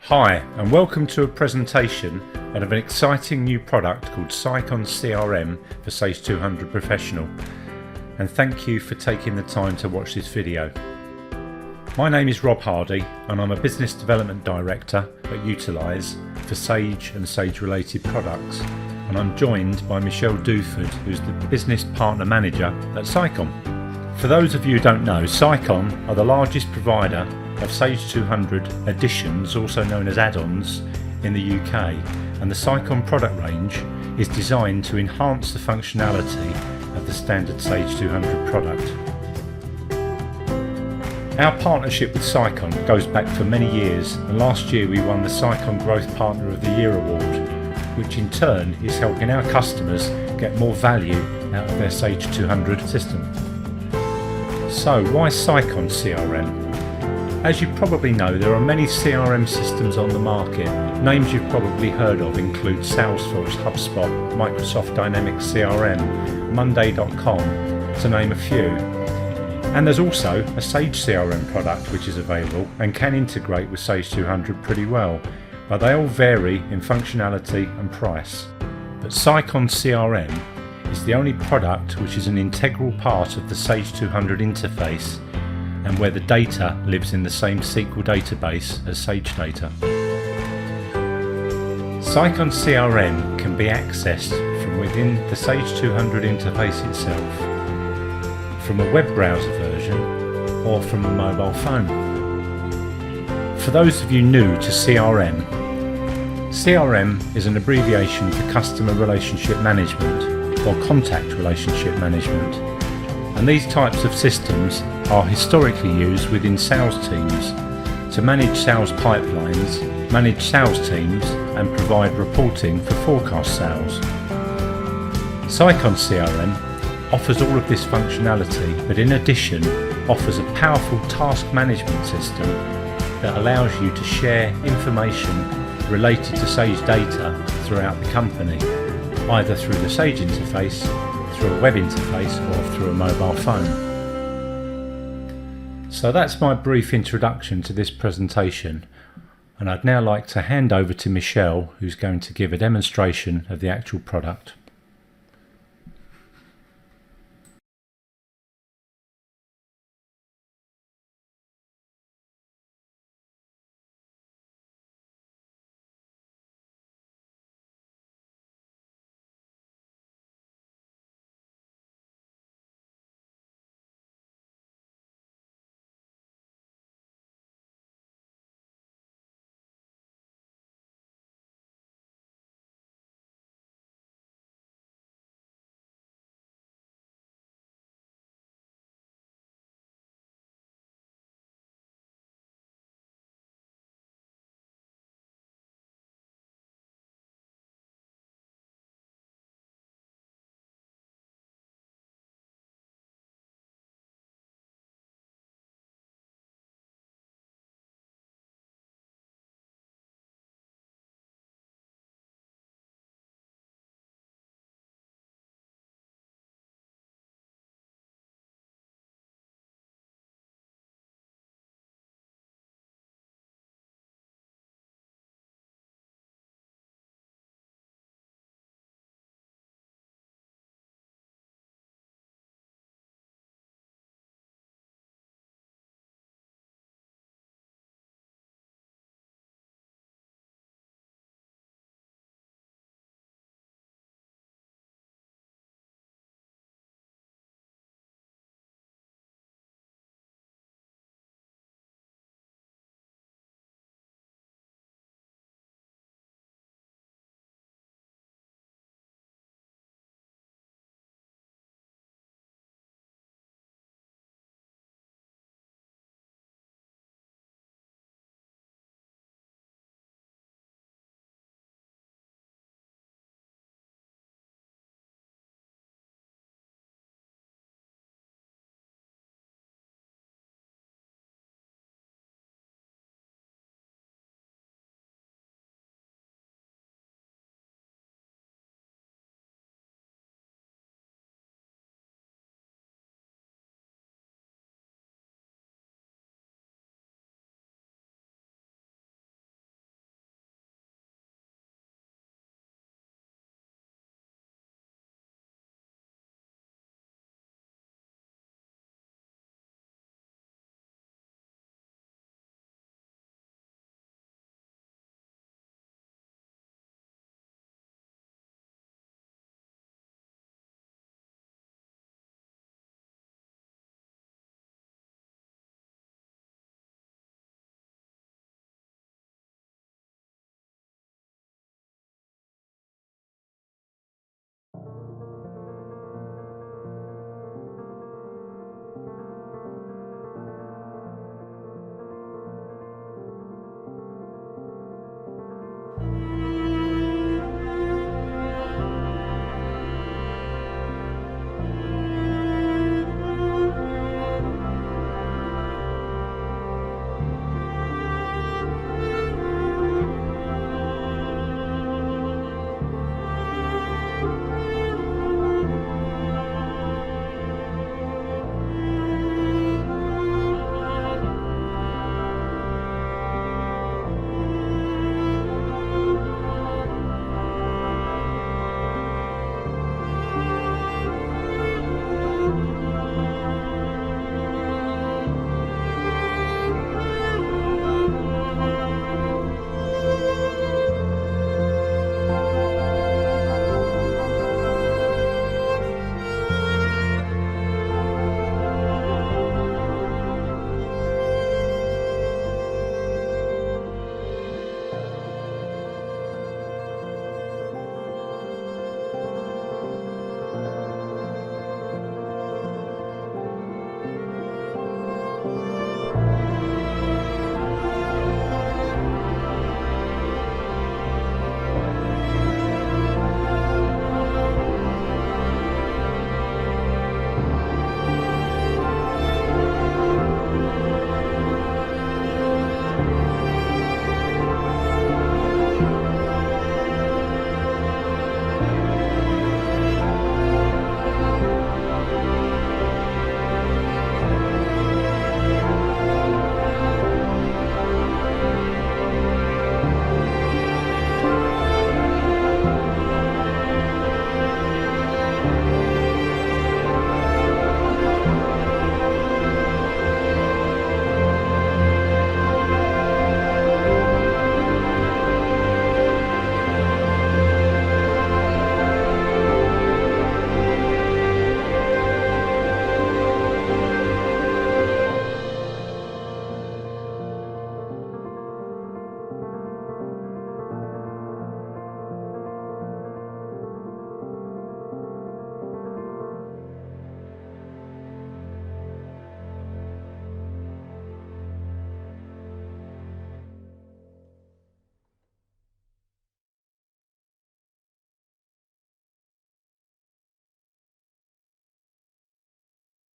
Hi, and welcome to a presentation of an exciting new product called SiconCRM for Sage 200 Professional. And thank you for taking the time to watch this video. My name is Rob Hardy and I'm a Business Development Director at Utilise for Sage and Sage related products. And I'm joined by Michelle Duford, who's the Business Partner Manager at Sicon. For those of you who don't know, Sicon are the largest provider of Sage 200 editions, also known as add-ons, in the UK, and the Sicon product range is designed to enhance the functionality of the standard Sage 200 product. Our partnership with Sicon goes back for many years, and last year we won the Sicon Growth Partner of the Year award, which in turn is helping our customers get more value out of their Sage 200 system. So why SiconCRM? As you probably know, there are many CRM systems on the market. Names you've probably heard of include Salesforce, HubSpot, Microsoft Dynamics CRM, Monday.com, to name a few. And there's also a Sage CRM product which is available and can integrate with Sage 200 pretty well, but they all vary in functionality and price. But SiconCRM is the only product which is an integral part of the Sage 200 interface, and where the data lives in the same SQL database as Sage data. SiconCRM can be accessed from within the Sage 200 interface itself, from a web browser version, or from a mobile phone. For those of you new to CRM, CRM is an abbreviation for Customer Relationship Management or Contact Relationship Management, and these types of systems are historically used within sales teams to manage sales pipelines, manage sales teams and provide reporting for forecast sales. SiconCRM offers all of this functionality, but in addition offers a powerful task management system that allows you to share information related to Sage data throughout the company, either through the Sage interface, through a web interface or through a mobile phone. So that's my brief introduction to this presentation, and I'd now like to hand over to Michelle, who's going to give a demonstration of the actual product.